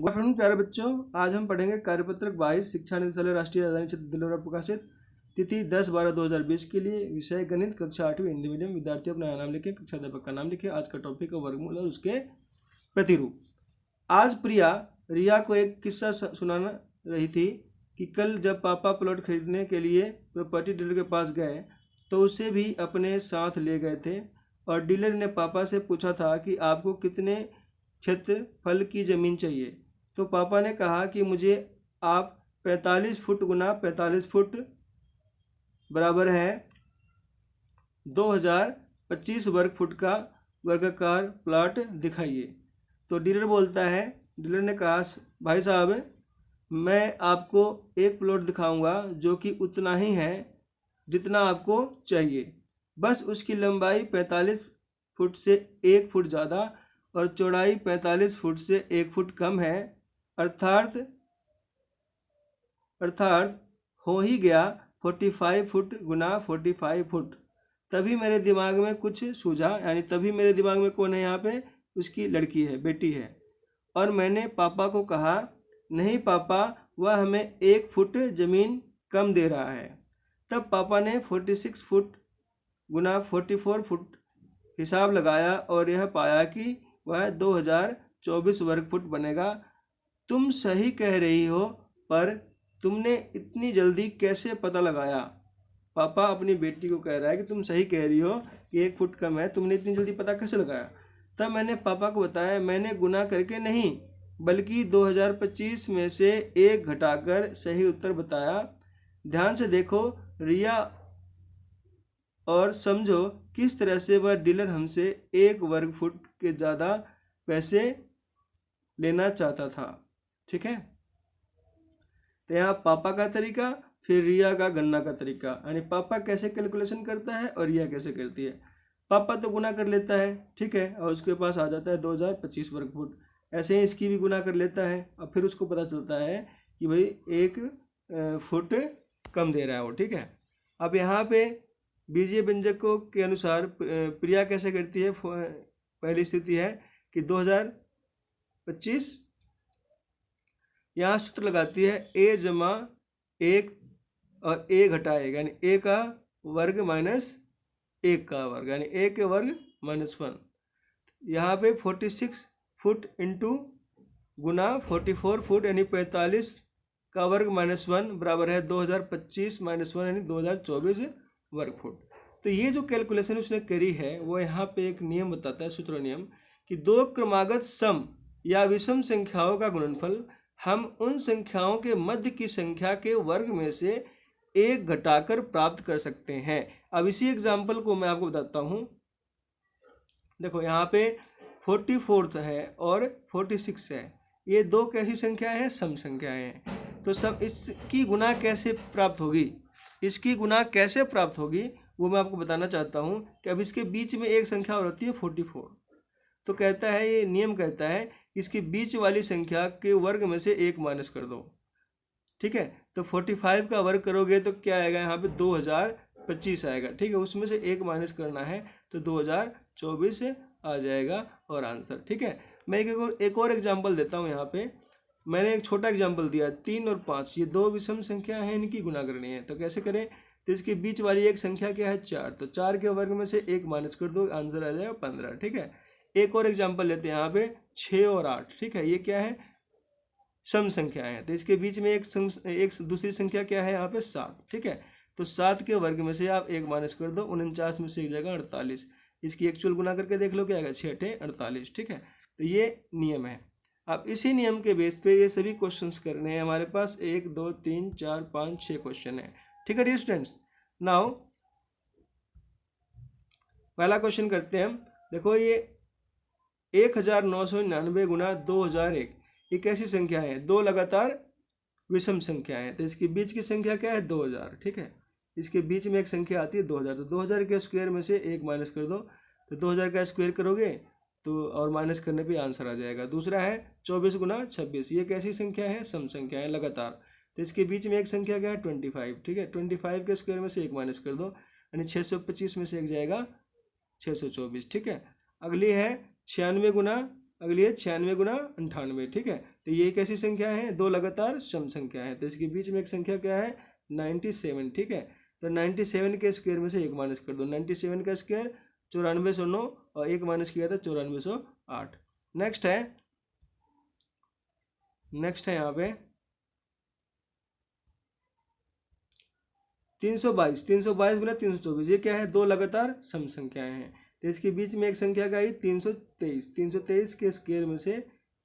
Good afternoon प्यारे बच्चों, आज हम पढ़ेंगे कार्यपत्रक 22 शिक्षा निदेशालय राष्ट्रीय राजधानी क्षेत्र दिल्ली द्वारा प्रकाशित तिथि 10/12/2020 के लिए विषय गणित कक्षा 8वीं हिंदी मीडियम। विद्यार्थी अपना नाम लिखे, कक्षा अध्यापक का नाम लिखे। आज का टॉपिक है वर्गमूल और उसके प्रतिरूप। आज प्रिया रिया को एक किस्सा सुनाना रही थी कि कल जब पापा प्लॉट खरीदने के लिए प्रॉपर्टी डीलर के पास गए तो उसे भी अपने साथ ले गए थे और डीलर ने पापा से पूछा था कि आपको कितने क्षेत्रफल की ज़मीन चाहिए। तो पापा ने कहा कि मुझे आप 45 फुट गुना 45 फुट बराबर है 2025 वर्ग फुट का वर्गाकार प्लॉट दिखाइए। तो डीलर ने कहा, भाई साहब, मैं आपको एक प्लॉट दिखाऊंगा जो कि उतना ही है जितना आपको चाहिए, बस उसकी लंबाई 45 फुट से 1 फुट ज़्यादा और चौड़ाई 45 फुट से 1 फुट कम है, अर्थात हो ही गया 45 फुट गुना 45 फुट। तभी मेरे दिमाग में कुछ सूझा, यानी तभी मेरे दिमाग में कौन है यहाँ पे, उसकी लड़की है, बेटी है। और मैंने पापा को कहा, नहीं पापा, वह हमें 1 फुट ज़मीन कम दे रहा है। तब पापा ने 46 फुट गुना 44 फुट हिसाब लगाया और यह पाया कि वह 2024 वर्ग फुट बनेगा। तुम सही कह रही हो, पर तुमने इतनी जल्दी कैसे पता लगाया? पापा अपनी बेटी को कह रहा है कि तुम सही कह रही हो कि 1 फुट कम है, तुमने इतनी जल्दी पता कैसे लगाया? तब मैंने पापा को बताया, मैंने गुना करके नहीं बल्कि 2025 में से 1 घटाकर सही उत्तर बताया। ध्यान से देखो रिया और समझो किस तरह से वह डीलर हमसे 1 वर्ग फुट के ज़्यादा पैसे लेना चाहता था। ठीक है, तो यहाँ पापा का तरीका, फिर रिया का गणना का तरीका, यानी पापा कैसे कैलकुलेशन करता है और रिया कैसे करती है। पापा तो गुना कर लेता है, ठीक है, और उसके पास आ जाता है 2025 वर्ग फुट। ऐसे ही इसकी भी गुना कर लेता है और फिर उसको पता चलता है कि भाई 1 फुट कम दे रहा है वो। ठीक है, अब यहाँ पे बीजीय व्यंजकों के अनुसार प्रिया कैसे करती है। पहली स्थिति है कि 2025, यहाँ सूत्र लगाती है a जमा 1 और a घटा 1, यानी a का वर्ग माइनस 1 का वर्ग, यानी a के वर्ग माइनस 1। यहाँ पे 46 फुट इंटू गुना 44 फुट, यानी 45 का वर्ग माइनस 1 बराबर है 2025 माइनस 1, यानी 2024 वर्ग फुट। तो ये जो कैलकुलेशन उसने करी है वो यहाँ पे एक नियम बताता है, सूत्र नियम, कि 2 क्रमागत सम या विषम संख्याओं का गुणनफल हम उन संख्याओं के मध्य की संख्या के वर्ग में से 1 घटाकर प्राप्त कर सकते हैं। अब इसी एग्जाम्पल को मैं आपको बताता हूँ। देखो यहाँ पे 44 है और 46 है, ये 2 कैसी संख्याएं हैं, सम संख्याएं हैं। तो सब इसकी गुना कैसे प्राप्त होगी, इसकी गुना कैसे प्राप्त होगी वो मैं आपको बताना चाहता हूँ कि अब इसके बीच में एक संख्या और होती है 44। तो कहता है, ये नियम कहता है इसके बीच वाली संख्या के वर्ग में से 1 माइनस कर दो। ठीक है, तो 45 का वर्ग करोगे तो क्या आएगा, यहाँ पे 2025 आएगा। ठीक है, उसमें से 1 माइनस करना है तो 2024 आ जाएगा और आंसर। ठीक है, मैं एक और एग्जाम्पल देता हूँ। यहाँ पे मैंने एक छोटा एग्जाम्पल दिया, 3 और 5, ये 2 विषम संख्या है, इनकी गुना करनी है। तो कैसे करें, तो इसके बीच वाली एक संख्या क्या है, 4, तो 4 के वर्ग में से 1 माइनस कर दो, आंसर आ जाएगा 15। ठीक है, एक और एग्जाम्पल लेते हैं यहाँ पे 6 और 8। ठीक है, ये क्या है, सम संख्या है, तो इसके बीच में एक दूसरी संख्या क्या है यहाँ पे 7। ठीक है, तो 7 के वर्ग में से आप 1 माइनस कर दो, 49 में से एक जगह 48, इसकी एक्चुअल गुना करके देख लो क्या आएगा, 6 × 48। ठीक है, तो ये नियम है। अब इसी नियम के बेस पे ये सभी क्वेश्चंस करने हैं हमारे पास। 1 2 3 4 5 6 क्वेश्चन है। ठीक है डियर स्टूडेंट्स, नाउ पहला क्वेश्चन करते हैं हम। देखो ये 1999 गुना 2001, ये कैसी संख्या है, 2 लगातार विषम संख्या है। तो इसके बीच की संख्या क्या है, 2000। ठीक है, इसके बीच में एक संख्या आती है 2000, तो 2000 के स्क्वायर में से 1 माइनस कर दो, तो 2000 का स्क्वायर करोगे तो और माइनस करने पे आंसर आ जाएगा। दूसरा है 24 गुना 26, ये कैसी संख्या है, सम संख्या है लगातार। तो इसके बीच में एक संख्या क्या है, 25। ठीक है, 25 के स्क्वायर में से 1 माइनस कर दो, यानी 625 में से एक जाएगा 624। ठीक है, अगली है 96 गुना 98। ठीक है, तो ये कैसी संख्या है, दो लगातार सम संख्या है। तो इसके बीच में एक संख्या क्या है, 97, ठीक है। तो 97 के स्क्वायर में से एक माइनस कर दो। 97 का स्क्वायर 9409 और एक माइनस किया था 9408। नेक्स्ट है यहाँ पे 322 गुना 324, ये क्या है, दो लगातार सम संख्याएं हैं। तो इसके बीच में एक संख्या का आई 323 के स्क्वायर में से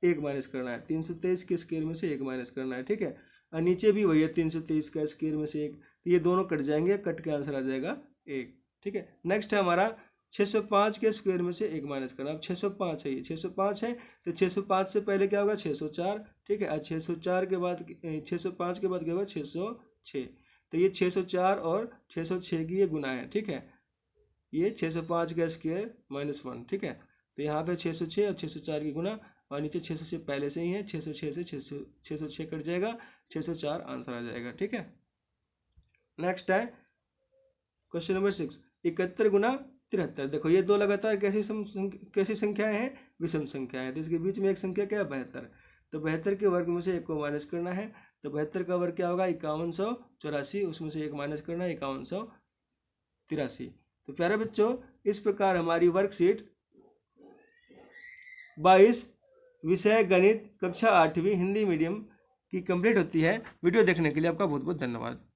एक माइनस करना है। 323 के स्क्वायर में से एक माइनस करना है, ठीक है। और नीचे भी वही है 323 का स्क्वायर में से एक, तो ये दोनों कट जाएंगे, कट के आंसर आ जाएगा 1, ठीक है। नेक्स्ट है हमारा 605 के स्क्वायर में से एक माइनस करना। अब 605 है, ये 605 है, तो 605 से पहले क्या होगा, 604, ठीक है। और 604 के बाद 605 के बाद क्या होगा, 606। तो ये 604 और 606 की ये गुना है, ठीक है। ये 605 का स्क्वायर -1, ठीक है। तो यहाँ पे 606 और 604 की गुना, और नीचे 606 पहले से ही है, 606 से 606 कट जाएगा, 604 आंसर आ जाएगा, ठीक है। नेक्स्ट है क्वेश्चन नंबर 6, 71 गुना 73। देखो ये दो लगातार कैसी संख्याएं हैं, विषम संख्या है। तो इसके बीच में एक संख्या क्या है, 72। तो 72 के वर्ग में से एक को माइनस करना है। तो 72 का वर्ग क्या होगा, 5184, उसमें से एक माइनस करना है, 5183। तो प्यारे बच्चों, इस प्रकार हमारी वर्कशीट 22 विषय गणित कक्षा 8वीं हिंदी मीडियम की कंप्लीट होती है। वीडियो देखने के लिए आपका बहुत बहुत धन्यवाद।